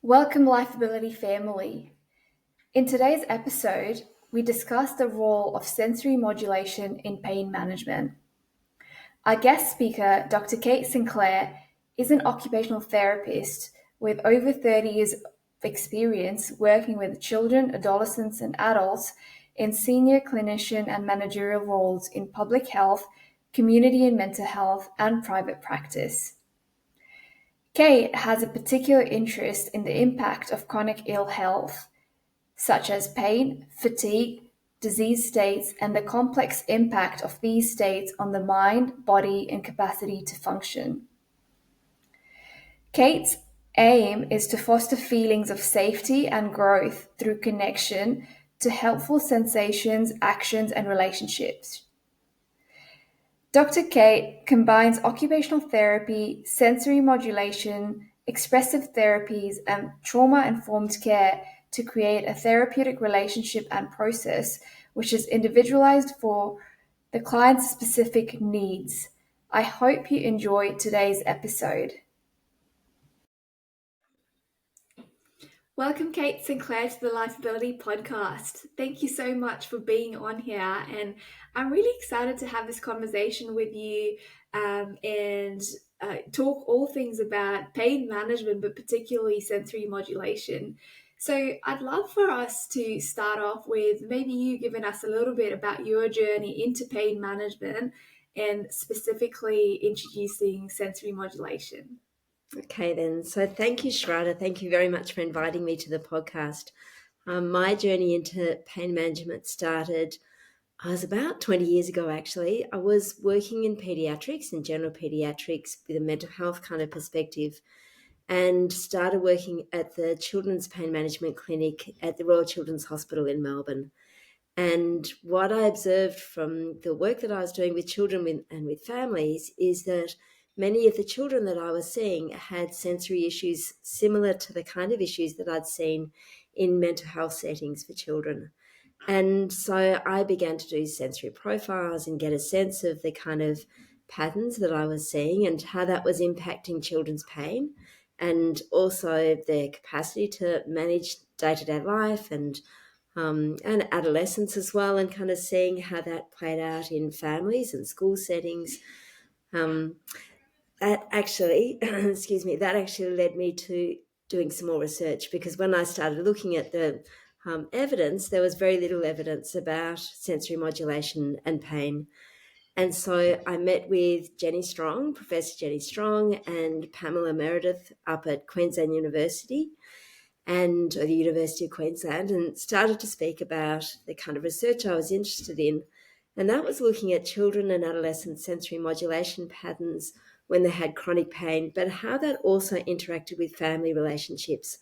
Welcome, Lifability family. In today's episode, we discuss the role of sensory modulation in pain management. Our guest speaker, Dr. Cate Sinclair, is an occupational therapist with over 30 years of experience working with children, adolescents, and adults in senior clinician and managerial roles in public health, community and mental health, and private practice. Cate has a particular interest in the impact of chronic ill health, such as pain, fatigue, disease states, and the complex impact of these states on the mind, body, and capacity to function. Cate's aim is to foster feelings of safety and growth through connection to helpful sensations, actions, and relationships. Dr. Cate combines occupational therapy, sensory modulation, expressive therapies, and trauma-informed care to create a therapeutic relationship and process which is individualized for the client's specific needs. I hope you enjoy today's episode. Welcome, Cate Sinclair, to the Lifability Podcast. Thank you so much for being on here, and I'm really excited to have this conversation with you and talk all things about pain management, but particularly sensory modulation. So I'd love for us to start off with maybe you giving us a little bit about your journey into pain management and specifically introducing sensory modulation. Okay, then. So thank you, Shradha. Thank you very much for inviting me to the podcast. My journey into pain management started, I was about 20 years ago, actually. I was working in pediatrics and general pediatrics with a mental health kind of perspective and started working at the Children's Pain Management Clinic at the Royal Children's Hospital in Melbourne. And what I observed from the work that I was doing with children and with families is that many of the children that I was seeing had sensory issues similar to the kind of issues that I'd seen in mental health settings for children. And so I began to do sensory profiles and get a sense of the kind of patterns that I was seeing and how that was impacting children's pain and also their capacity to manage day-to-day life and adolescence as well, and kind of seeing how that played out in families and school settings. That actually, that actually led me to doing some more research, because when I started looking at the evidence, there was very little evidence about sensory modulation and pain. And so I met with Professor Jenny Strong and Pamela Meredith up at Queensland University or the University of Queensland, and started to speak about the kind of research I was interested in. And that was looking at children and adolescent sensory modulation patterns when they had chronic pain, but how that also interacted with family relationships,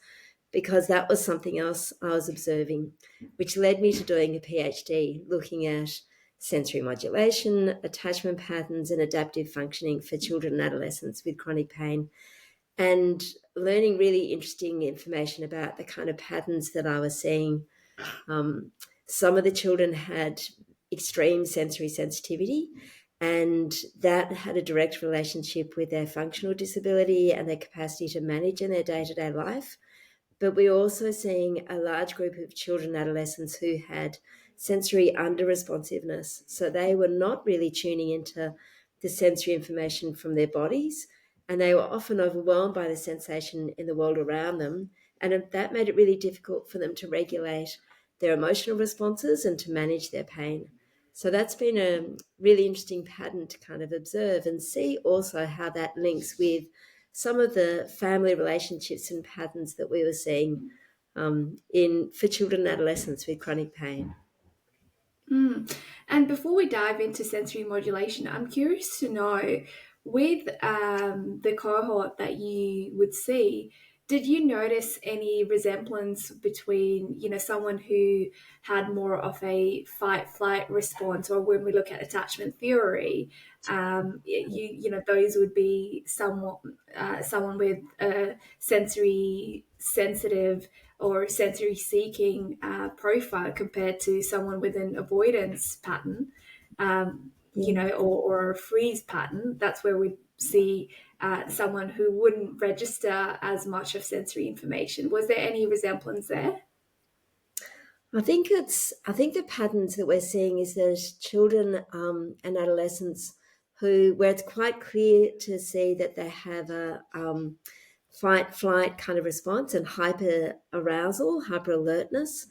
because that was something else I was observing, which led me to doing a PhD looking at sensory modulation, attachment patterns, and adaptive functioning for children and adolescents with chronic pain, and learning really interesting information about the kind of patterns that I was seeing. Some of the children had extreme sensory sensitivity, and that had a direct relationship with their functional disability and their capacity to manage in their day-to-day life. But we're also seeing a large group of children and adolescents who had sensory under-responsiveness. So they were not really tuning into the sensory information from their bodies, and they were often overwhelmed by the sensation in the world around them. And that made it really difficult for them to regulate their emotional responses and to manage their pain. So that's been a really interesting pattern to kind of observe and see also how that links with some of the family relationships and patterns that we were seeing for children and adolescents with chronic pain. And before we dive into sensory modulation, I'm curious to know, with the cohort that you would see, did you notice any resemblance between, someone who had more of a fight-flight response, or when we look at attachment theory, those would be someone with a sensory sensitive or sensory seeking profile compared to someone with an avoidance pattern, or a freeze pattern. That's where we see someone who wouldn't register as much of sensory information. Was there any resemblance there? I think the patterns that we're seeing is there's children and adolescents where it's quite clear to see that they have a fight flight kind of response and hyper arousal, hyper alertness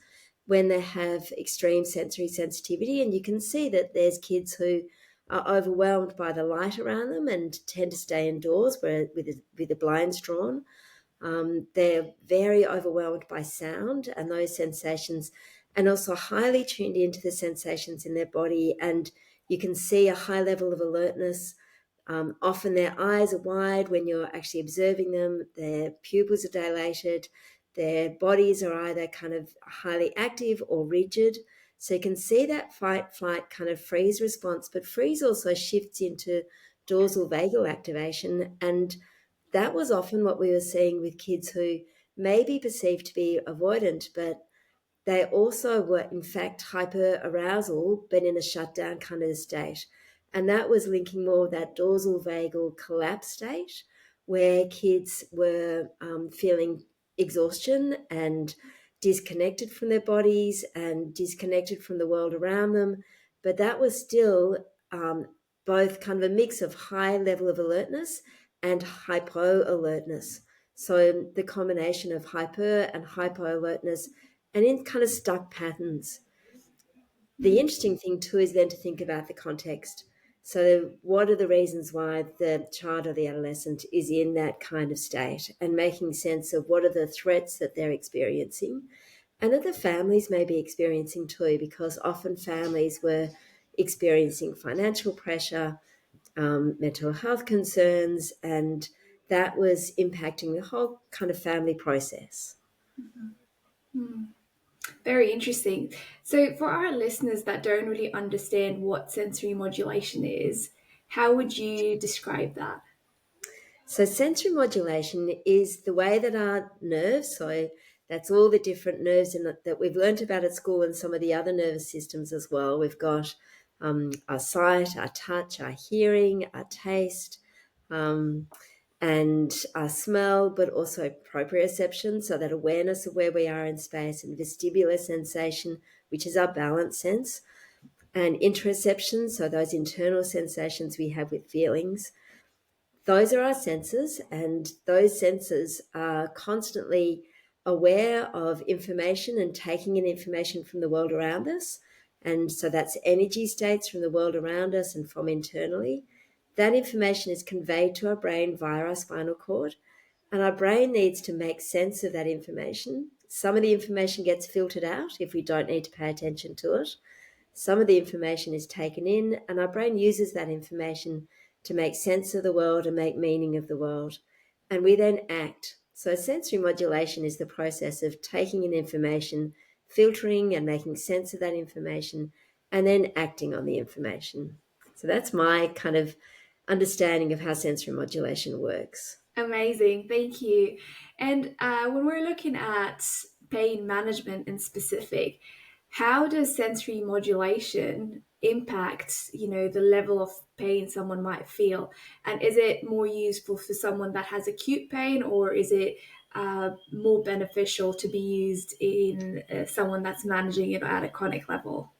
when they have extreme sensory sensitivity. And you can see that there's kids who are overwhelmed by the light around them and tend to stay indoors with the blinds drawn. They're very overwhelmed by sound and those sensations, and also highly tuned into the sensations in their body. And you can see a high level of alertness. Often their eyes are wide when you're actually observing them, their pupils are dilated, their bodies are either kind of highly active or rigid. So you can see that fight, flight kind of freeze response, but freeze also shifts into dorsal vagal activation. And that was often what we were seeing with kids who may be perceived to be avoidant, but they also were, in fact, hyper arousal, but in a shutdown kind of state. And that was linking more with that dorsal vagal collapse state, where kids were feeling exhaustion and disconnected from their bodies and disconnected from the world around them. But that was still both kind of a mix of high level of alertness and hypo alertness. So the combination of hyper and hypo alertness and in kind of stuck patterns. The interesting thing too is then to think about the context. So what are the reasons why the child or the adolescent is in that kind of state, and making sense of what are the threats that they're experiencing and that the families may be experiencing too, because often families were experiencing financial pressure, mental health concerns, and that was impacting the whole kind of family process. Very interesting. So, for our listeners that don't really understand what sensory modulation is, how would you describe that? So sensory modulation is the way that our nerves, so that's all the different nerves that we've learnt about at school and some of the other nervous systems as well. We've got our sight, our touch, our hearing, our taste, and our smell, but also proprioception, so that awareness of where we are in space, and vestibular sensation, which is our balance sense, and interoception, so those internal sensations we have with feelings. Those are our senses, and those senses are constantly aware of information and taking in information from the world around us. And so that's energy states from the world around us and from internally. That information is conveyed to our brain via our spinal cord, and our brain needs to make sense of that information. Some of the information gets filtered out if we don't need to pay attention to it. Some of the information is taken in, and our brain uses that information to make sense of the world and make meaning of the world. And we then act. So sensory modulation is the process of taking in information, filtering and making sense of that information, and then acting on the information. So that's my kind of understanding of how sensory modulation works. Amazing, thank you. And when we're looking at pain management in specific, how does sensory modulation impact, the level of pain someone might feel? And is it more useful for someone that has acute pain, or is it more beneficial to be used in someone that's managing it at a chronic level?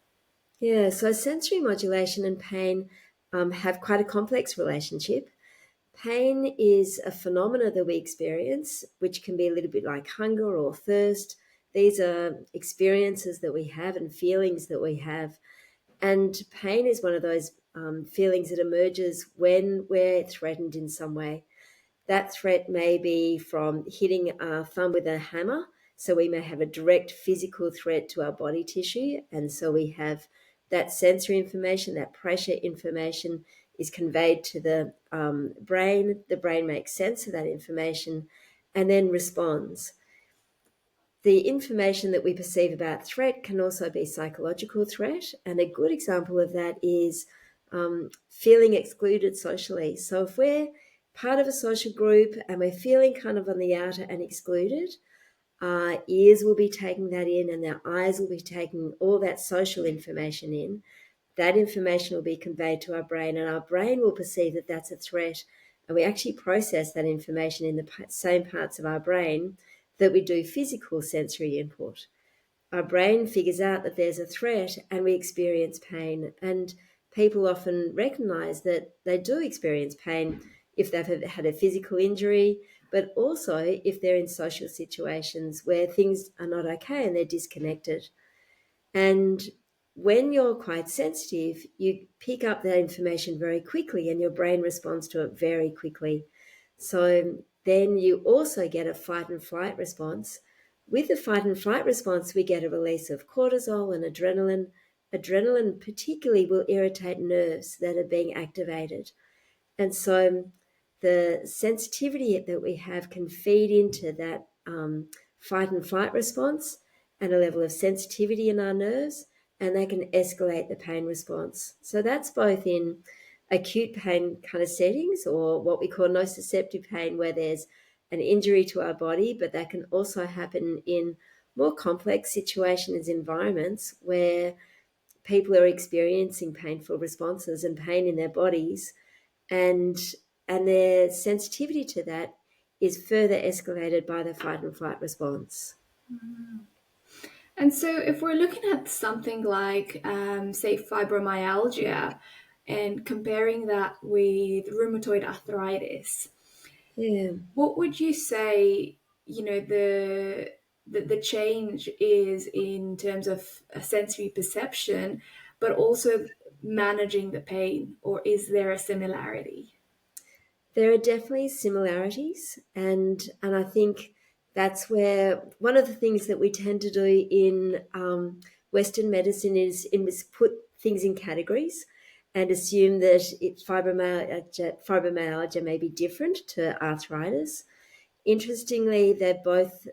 Yeah, so sensory modulation and pain have quite a complex relationship. Pain is a phenomena that we experience, which can be a little bit like hunger or thirst. These are experiences that we have and feelings that we have. And pain is one of those feelings that emerges when we're threatened in some way. That threat may be from hitting our thumb with a hammer. So we may have a direct physical threat to our body tissue. And so we have that sensory information, that pressure information is conveyed to the brain. The brain makes sense of that information and then responds. The information that we perceive about threat can also be psychological threat. And a good example of that is feeling excluded socially. So if we're part of a social group and we're feeling kind of on the outer and excluded, our ears will be taking that in and our eyes will be taking all that social information in. That information will be conveyed to our brain, and our brain will perceive that that's a threat, and we actually process that information in the same parts of our brain that we do physical sensory input. Our brain figures out that there's a threat and we experience pain. And people often recognize that they do experience pain if they've had a physical injury, but also if they're in social situations where things are not okay and they're disconnected. And when you're quite sensitive, you pick up that information very quickly and your brain responds to it very quickly. So then you also get a fight and flight response. With the fight and flight response, we get a release of cortisol and adrenaline. Adrenaline particularly will irritate nerves that are being activated. And so the sensitivity that we have can feed into that fight and flight response and a level of sensitivity in our nerves, and they can escalate the pain response. So that's both in acute pain kind of settings, or what we call nociceptive pain, where there's an injury to our body, but that can also happen in more complex situations, environments where people are experiencing painful responses and pain in their bodies, and their sensitivity to that is further escalated by the fight and flight response. And so, if we're looking at something like, say, fibromyalgia and comparing that with rheumatoid arthritis, Yeah. what would you say, the change is in terms of a sensory perception, but also managing the pain, or is there a similarity? There are definitely similarities, and I think that's where one of the things that we tend to do in Western medicine is put things in categories and assume that fibromyalgia may be different to arthritis. Interestingly, they're both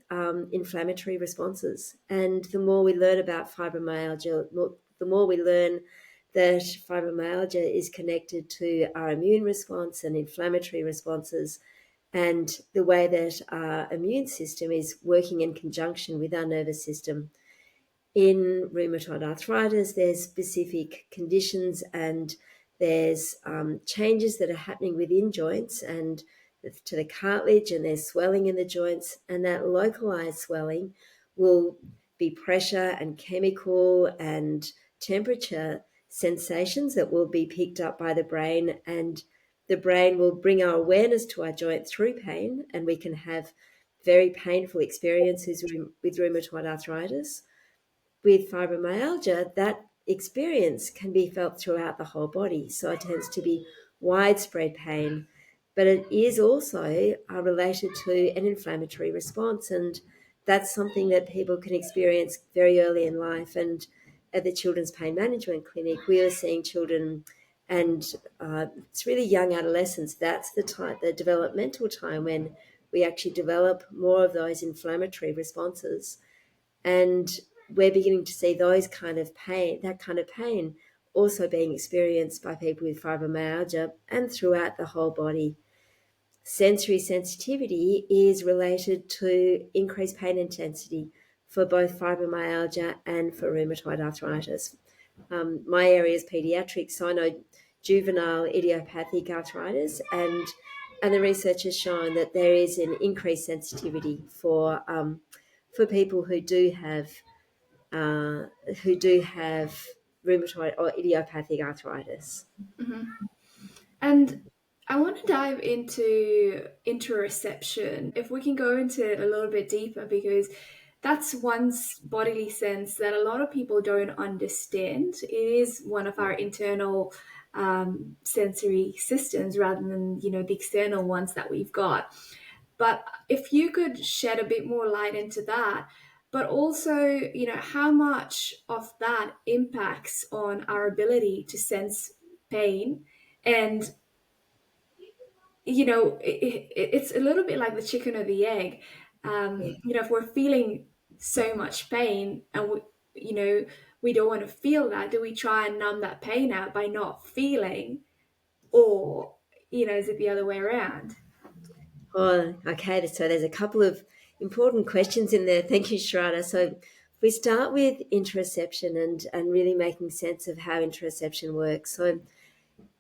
inflammatory responses. And the more we learn about fibromyalgia, the more we learn that fibromyalgia is connected to our immune response and inflammatory responses, and the way that our immune system is working in conjunction with our nervous system. In rheumatoid arthritis, there's specific conditions and there's changes that are happening within joints and to the cartilage, and there's swelling in the joints, and that localized swelling will be pressure and chemical and temperature sensations that will be picked up by the brain, and the brain will bring our awareness to our joint through pain, and we can have very painful experiences with rheumatoid arthritis. With fibromyalgia, that experience can be felt throughout the whole body. So it tends to be widespread pain, but it is also related to an inflammatory response. And that's something that people can experience very early in life. And at the Children's Pain Management Clinic, we are seeing children, and it's really young adolescents. That's the time, the developmental time, when we actually develop more of those inflammatory responses. And we're beginning to see that kind of pain also being experienced by people with fibromyalgia and throughout the whole body. Sensory sensitivity is related to increased pain intensity for both fibromyalgia and for rheumatoid arthritis. My area is pediatrics, so I know juvenile idiopathic arthritis, and the research has shown that there is an increased sensitivity for people who do have rheumatoid or idiopathic arthritis. Mm-hmm. And I want to dive into interoception. If we can go into it a little bit deeper, because that's one bodily sense that a lot of people don't understand. It is one of our internal sensory systems rather than, the external ones that we've got. But if you could shed a bit more light into that, but also, how much of that impacts on our ability to sense pain, and it's a little bit like the chicken or the egg. If we're feeling so much pain and we don't want to feel that, do we try and numb that pain out by not feeling, or is it the other way around? Oh, okay. So there's a couple of important questions in there. Thank you, Shradha. So if we start with interoception and really making sense of how interoception works. So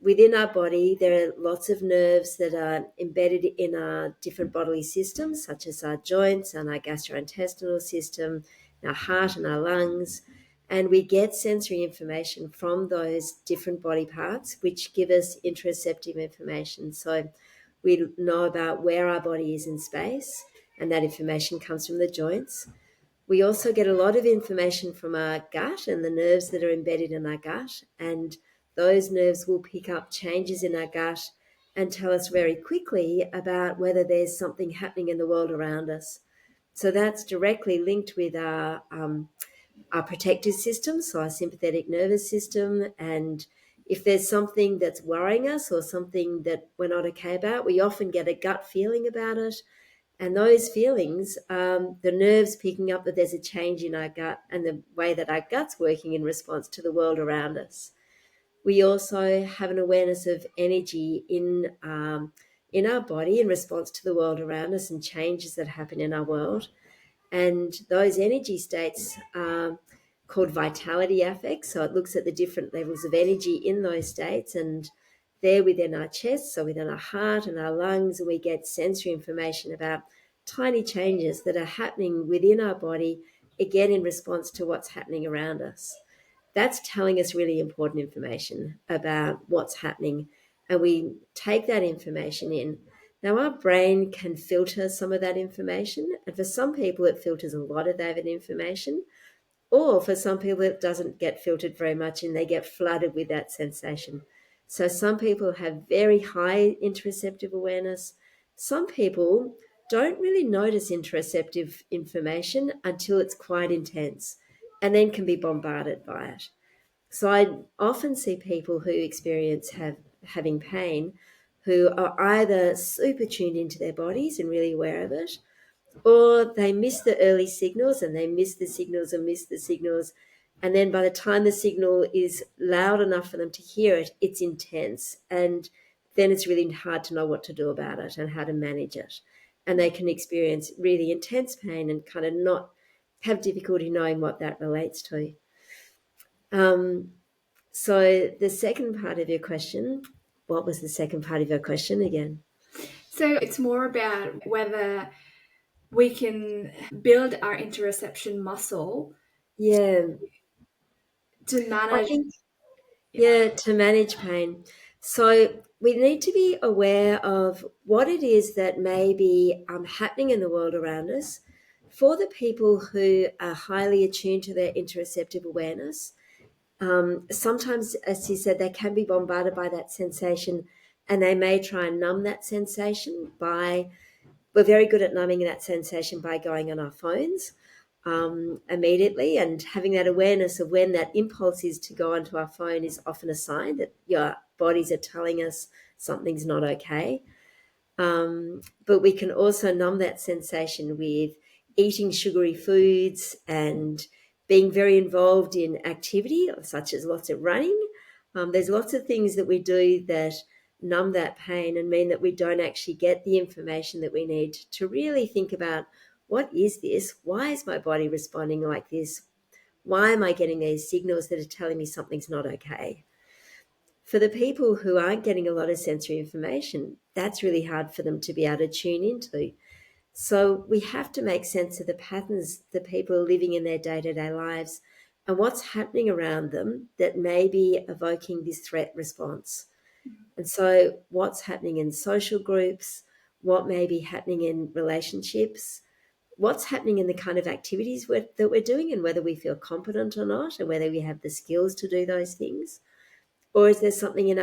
within our body, there are lots of nerves that are embedded in our different bodily systems, such as our joints and our gastrointestinal system, our heart and our lungs. And we get sensory information from those different body parts, which give us interoceptive information. So we know about where our body is in space, and that information comes from the joints. We also get a lot of information from our gut and the nerves that are embedded in our gut, and those nerves will pick up changes in our gut and tell us very quickly about whether there's something happening in the world around us. So that's directly linked with our protective system, so our sympathetic nervous system. And if there's something that's worrying us or something that we're not okay about, we often get a gut feeling about it. And those feelings, the nerves picking up that there's a change in our gut and the way that our gut's working in response to the world around us. We also have an awareness of energy in our body in response to the world around us and changes that happen in our world. And those energy states are called vitality affects. So it looks at the different levels of energy in those states, and they're within our chest, so within our heart and our lungs, and we get sensory information about tiny changes that are happening within our body, again in response to what's happening around us. That's telling us really important information about what's happening, and we take that information in. Now, our brain can filter some of that information, and for some people, it filters a lot of that information, or for some people, it doesn't get filtered very much and they get flooded with that sensation. So, some people have very high interoceptive awareness. Some people don't really notice interoceptive information until it's quite intense and then can be bombarded by it. So I often see people who experience having pain who are either super tuned into their bodies and really aware of it, or they miss the early signals and they miss the signals and miss the signals. And then by the time the signal is loud enough for them to hear it, it's intense. And then it's really hard to know what to do about it and how to manage it. And they can experience really intense pain and kind of not have difficulty knowing what that relates to. So the second part of your question, what was the second part of your question again? So it's more about whether we can build our interoception muscle Yeah, to I manage. think, yeah, to manage pain. So we need to be aware of what it is that may be happening in the world around us. For the people who are highly attuned to their interoceptive awareness, sometimes, as you said, they can be bombarded by that sensation and they may try and numb that sensation by, we're very good at numbing that sensation by going on our phones immediately, and having that awareness of when that impulse is to go onto our phone is often a sign that your bodies are telling us something's not okay. But we can also numb that sensation with eating sugary foods and being very involved in activity, such as lots of running. There's lots of things that we do that numb that pain and mean that we don't actually get the information that we need to really think about, what is this? Why is my body responding like this? Why am I getting these signals that are telling me something's not okay? For the people who aren't getting a lot of sensory information, that's really hard for them to be able to tune into. So we have to make sense of the patterns that people are living in their day-to-day lives and what's happening around them that may be evoking this threat response. And so what's happening in social groups, what may be happening in relationships, what's happening in the kind of activities that we're doing and whether we feel competent or not, and whether we have the skills to do those things. Or is there something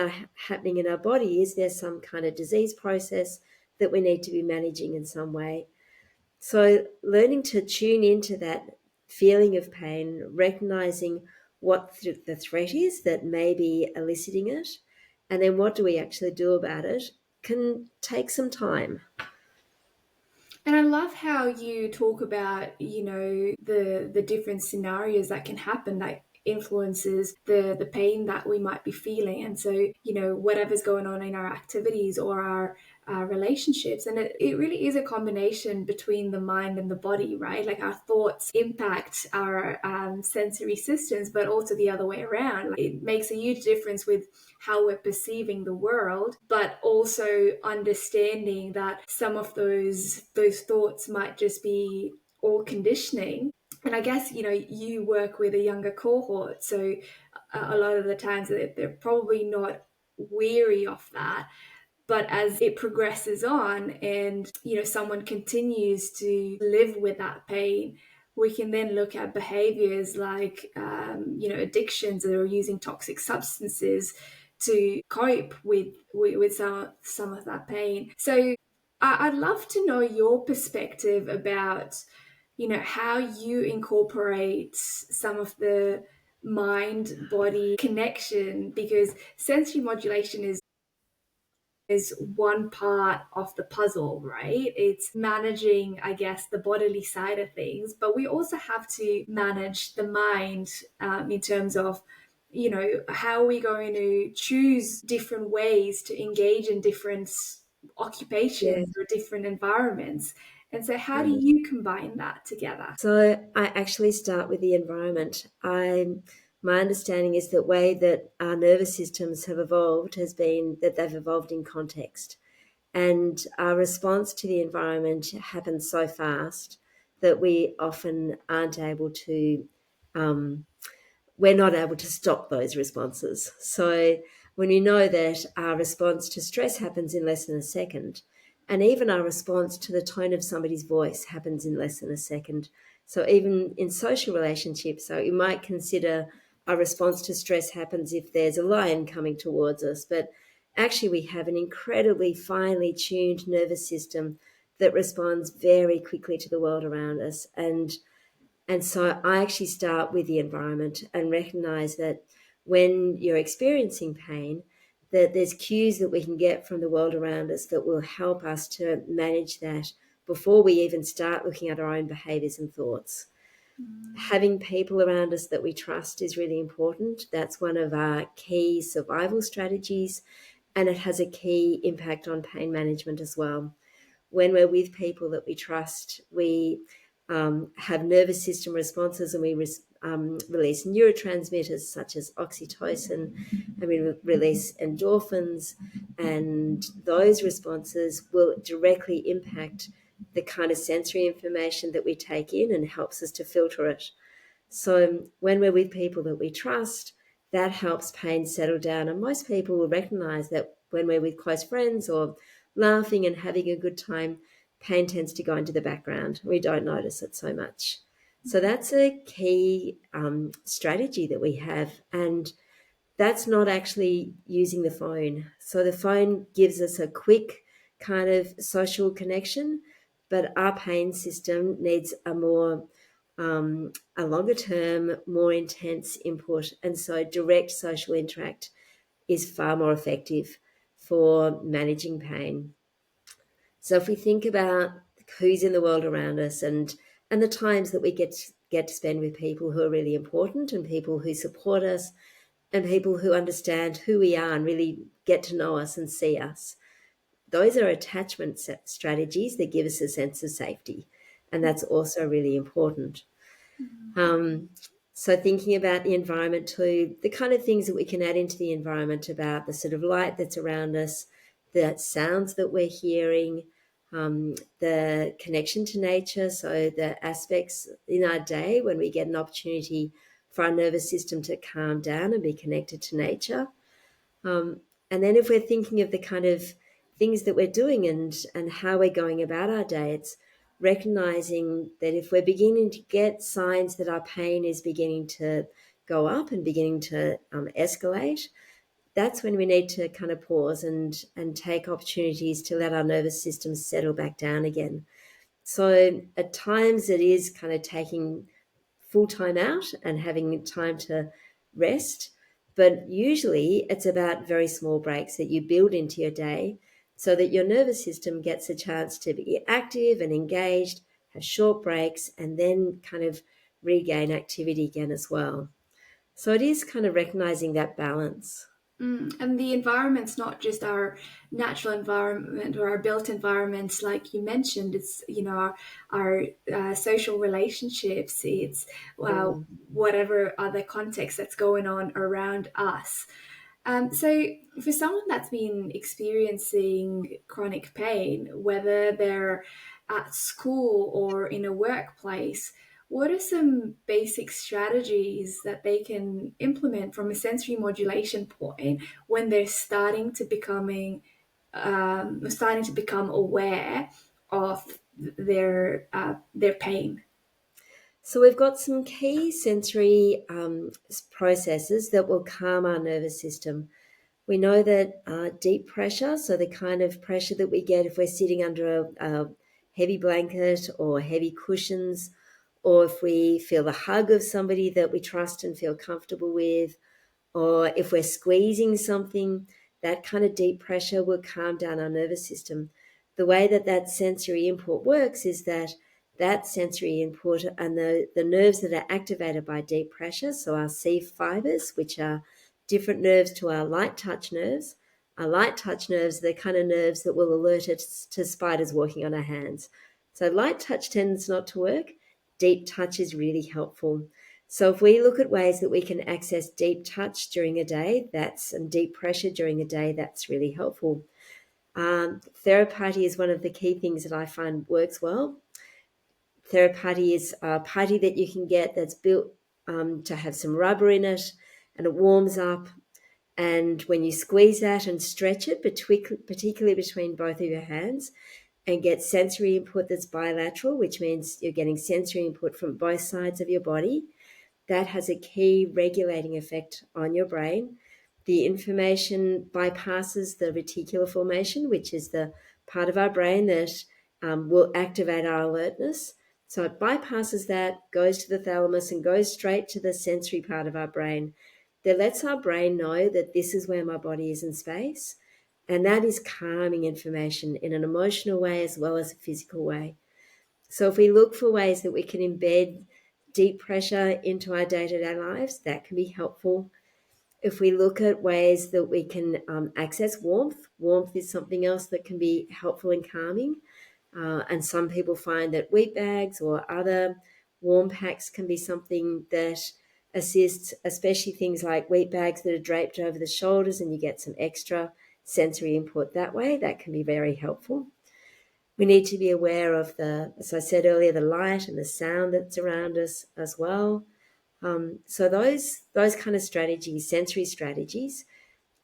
happening in our body? Is there some kind of disease process that we need to be managing in some way? So learning to tune into that feeling of pain, recognizing what the threat is that may be eliciting it, and then what do we actually do about it, can take some time. And I love how you talk about, the different scenarios that can happen that influences the pain that we might be feeling. And so, whatever's going on in our activities or our our relationships. And it really is a combination between the mind and the body, right? Like our thoughts impact our sensory systems, but also the other way around. Like, it makes a huge difference with how we're perceiving the world, but also understanding that some of those thoughts might just be all conditioning. And I guess, you work with a younger cohort, so a lot of the times they're probably not weary of that. But as it progresses on and, someone continues to live with that pain, we can then look at behaviors like, addictions or using toxic substances to cope with some of that pain. So I'd love to know your perspective about, how you incorporate some of the mind body connection, because sensory modulation is one part of the puzzle, right? It's managing, I guess, the bodily side of things, but we also have to manage the mind, in terms of, how are we going to choose different ways to engage in different Yeah. occupations or different environments. And so, how do Mm. you combine that together? So I actually start with the environment. My understanding is that way that our nervous systems have evolved has been that they've evolved in context. And our response to the environment happens so fast that we often aren't able to we're not able to stop those responses. So when you know that our response to stress happens in less than a second, and even our response to the tone of somebody's voice happens in less than a second. So even in social relationships, so you might consider our response to stress happens if there's a lion coming towards us, but actually we have an incredibly finely tuned nervous system that responds very quickly to the world around us. And so I actually start with the environment and recognize that when you're experiencing pain, that there's cues that we can get from the world around us that will help us to manage that before we even start looking at our own behaviors and thoughts. Having people around us that we trust is really important. That's one of our key survival strategies, and it has a key impact on pain management as well. When we're with people that we trust, we have nervous system responses, and we release neurotransmitters such as oxytocin, and we release endorphins, and those responses will directly impact the kind of sensory information that we take in and helps us to filter it. So when we're with people that we trust, that helps pain settle down. And most people will recognize that when we're with close friends or laughing and having a good time, pain tends to go into the background. We don't notice it so much. So that's a key strategy that we have. And that's not actually using the phone. So the phone gives us a quick kind of social connection, but our pain system needs a longer term, more intense input. And so direct social interact is far more effective for managing pain. So if we think about who's in the world around us and the times that we get to spend with people who are really important and people who support us and people who understand who we are and really get to know us and see us, those are attachment strategies that give us a sense of safety. And that's also really important. So thinking about the environment too, the kind of things that we can add into the environment about the sort of light that's around us, the sounds that we're hearing, the connection to nature. So the aspects in our day when we get an opportunity for our nervous system to calm down and be connected to nature. And then if we're thinking of the kind of things that we're doing and how we're going about our day, it's recognizing that if we're beginning to get signs that our pain is beginning to go up and beginning to escalate, that's when we need to kind of pause and take opportunities to let our nervous system settle back down again. So at times it is kind of taking full time out and having time to rest. But usually it's about very small breaks that you build into your day so that your nervous system gets a chance to be active and engaged, have short breaks, and then kind of regain activity again as well. So it is kind of recognizing that balance. And the environment's not just our natural environment or our built environment, like you mentioned. It's our social relationships. It's Mm. whatever other context that's going on around us. So, for someone that's been experiencing chronic pain, whether they're at school or in a workplace, what are some basic strategies that they can implement from a sensory modulation point when they're starting to become aware of their pain? So we've got some key sensory processes that will calm our nervous system. We know that deep pressure, so the kind of pressure that we get if we're sitting under a heavy blanket or heavy cushions, or if we feel the hug of somebody that we trust and feel comfortable with, or if we're squeezing something, that kind of deep pressure will calm down our nervous system. The way that that sensory input works is that that sensory input and the nerves that are activated by deep pressure, so our C fibers, which are different nerves to our light touch nerves. Our light touch nerves are the kind of nerves that will alert us to spiders walking on our hands. So light touch tends not to work. Deep touch is really helpful. So if we look at ways that we can access deep touch during a day, and deep pressure during a day, that's really helpful. Therapy is one of the key things that I find works well. Therapy is a putty that you can get that's built to have some rubber in it, and it warms up. And when you squeeze that and stretch it, particularly between both of your hands, and get sensory input that's bilateral, which means you're getting sensory input from both sides of your body, that has a key regulating effect on your brain. The information bypasses the reticular formation, which is the part of our brain that will activate our alertness. So it bypasses that, goes to the thalamus, and goes straight to the sensory part of our brain that lets our brain know that this is where my body is in space. And that is calming information in an emotional way as well as a physical way. So if we look for ways that we can embed deep pressure into our day-to-day lives, that can be helpful. If we look at ways that we can access warmth is something else that can be helpful and calming. And some people find that wheat bags or other warm packs can be something that assists, especially things like wheat bags that are draped over the shoulders and you get some extra sensory input that way. That can be very helpful. We need to be aware of as I said earlier, the light and the sound that's around us as well. So those kind of strategies, sensory strategies,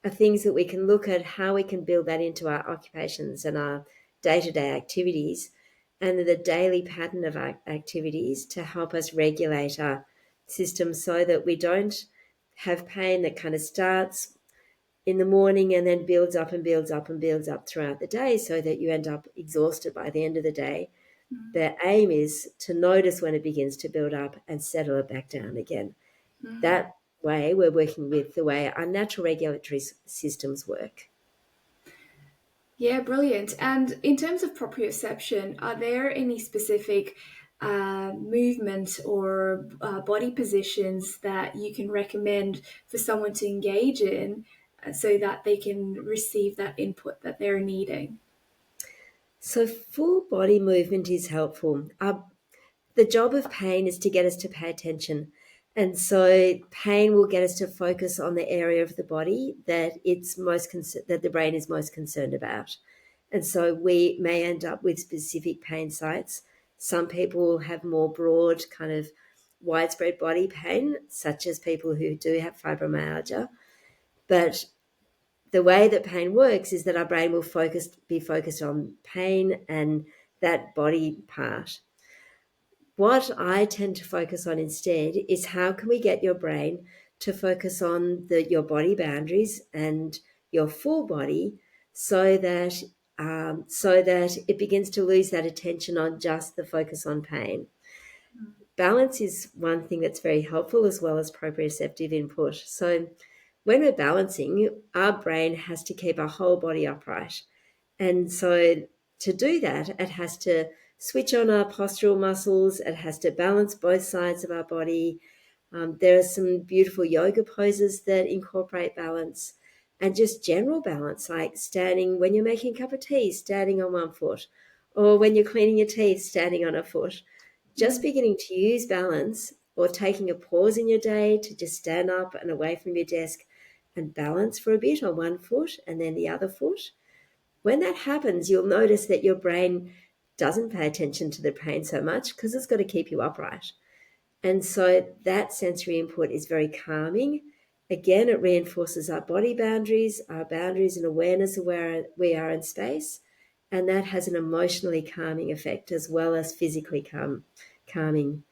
are things that we can look at how we can build that into our occupations and our day-to-day activities and the daily pattern of our activities to help us regulate our system so that we don't have pain that kind of starts in the morning and then builds up and builds up and builds up throughout the day so that you end up exhausted by the end of the day. The aim is to notice when it begins to build up and settle it back down again. That way we're working with the way our natural regulatory systems work. Yeah, brilliant. And in terms of proprioception, are there any specific movement or body positions that you can recommend for someone to engage in so that they can receive that input that they're needing? So full body movement is helpful. The job of pain is to get us to pay attention. And so pain will get us to focus on the area of the body that that the brain is most concerned about. And so we may end up with specific pain sites. Some people will have more broad kind of widespread body pain, such as people who do have fibromyalgia. But the way that pain works is that our brain will be focused on pain and that body part. What I tend to focus on instead is how can we get your brain to focus on your body boundaries and your full body so that it begins to lose that attention on just the focus on pain. Balance is one thing that's very helpful as well as proprioceptive input. So when we're balancing, our brain has to keep our whole body upright. And so to do that, it has to switch on our postural muscles. It has to balance both sides of our body. There are some beautiful yoga poses that incorporate balance. and just general balance, like standing when you're making a cup of tea, standing on one foot, or when you're cleaning your teeth, standing on a foot. Just beginning to use balance, or taking a pause in your day to just stand up and away from your desk and balance for a bit on one foot and then the other foot. When that happens, you'll notice that your brain doesn't pay attention to the pain so much because it's got to keep you upright. And so that sensory input is very calming. Again, it reinforces our body boundaries, our boundaries and awareness of where we are in space. And that has an emotionally calming effect as well as physically calming.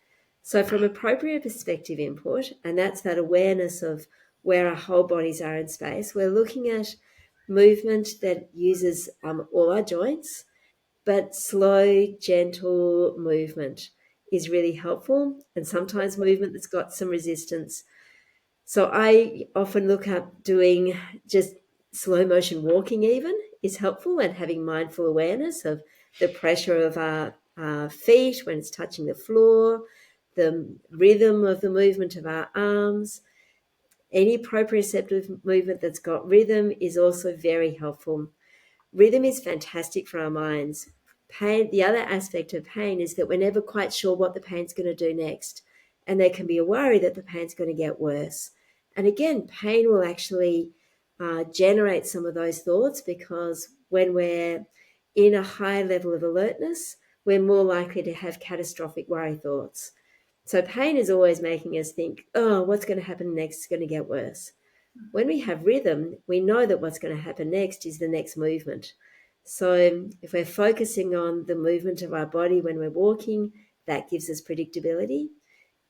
So from appropriate perspective input, and that's that awareness of where our whole bodies are in space, we're looking at movement that uses all our joints, but slow, gentle movement is really helpful, and sometimes movement that's got some resistance. So I often look up doing just slow motion walking even is helpful, and having mindful awareness of the pressure of our feet when it's touching the floor, the rhythm of the movement of our arms. Any proprioceptive movement that's got rhythm is also very helpful. Rhythm is fantastic for our minds. Pain, the other aspect of pain is that we're never quite sure what the pain's going to do next. And there can be a worry that the pain's going to get worse. And again, pain will actually generate some of those thoughts, because when we're in a high level of alertness, we're more likely to have catastrophic worry thoughts. So pain is always making us think, oh, what's going to happen next is going to get worse. When we have rhythm, we know that what's going to happen next is the next movement. So if we're focusing on the movement of our body when we're walking, that gives us predictability.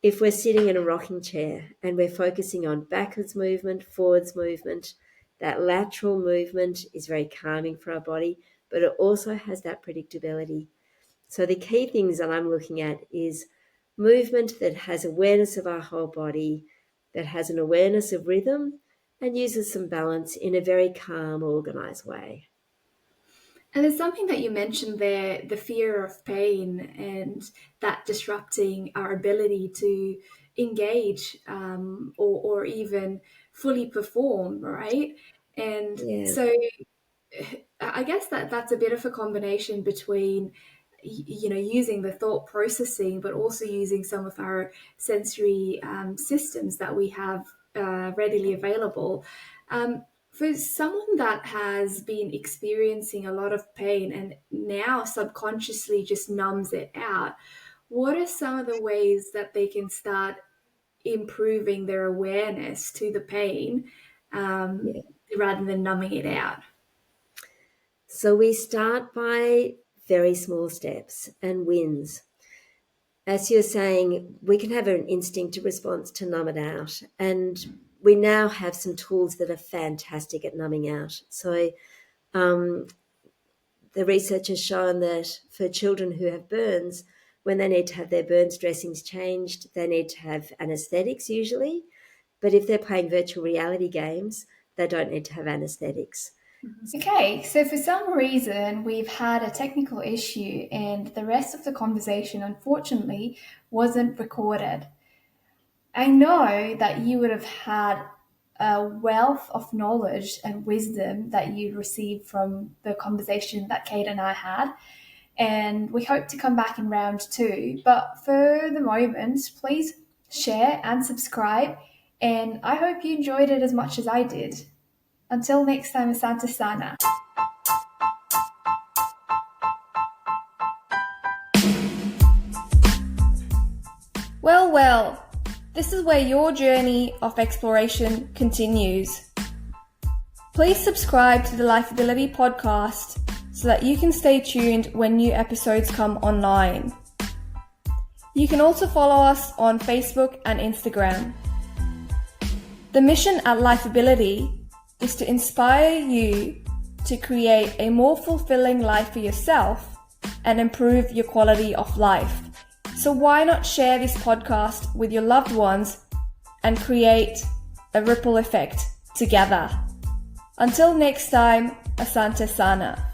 If we're sitting in a rocking chair and we're focusing on backwards movement, forwards movement, that lateral movement is very calming for our body, but it also has that predictability. So the key things that I'm looking at is movement that has awareness of our whole body, that has an awareness of rhythm, and uses some balance in a very calm, organized way. And there's something that you mentioned there, the fear of pain and that disrupting our ability to engage or even fully perform, right? And so I guess that's a bit of a combination between using the thought processing, but also using some of our sensory systems that we have readily available. For someone that has been experiencing a lot of pain and now subconsciously just numbs it out, what are some of the ways that they can start improving their awareness to the pain rather than numbing it out? So we start by very small steps and wins. As you're saying, we can have an instinctive response to numb it out. And we now have some tools that are fantastic at numbing out. So the research has shown that for children who have burns, when they need to have their burns dressings changed, they need to have anesthetics usually. But if they're playing virtual reality games, they don't need to have anesthetics. Okay, so for some reason we've had a technical issue and the rest of the conversation unfortunately wasn't recorded. I know that you would have had a wealth of knowledge and wisdom that you received from the conversation that Cate and I had, and we hope to come back in round 2. But for the moment, please share and subscribe, and I hope you enjoyed it as much as I did. Until next time, asante sana. Well, this is where your journey of exploration continues. Please subscribe to the Lifability Podcast so that you can stay tuned when new episodes come online. You can also follow us on Facebook and Instagram. The mission at Lifability is to inspire you to create a more fulfilling life for yourself and improve your quality of life. So why not share this podcast with your loved ones and create a ripple effect together? Until next time, asante sana.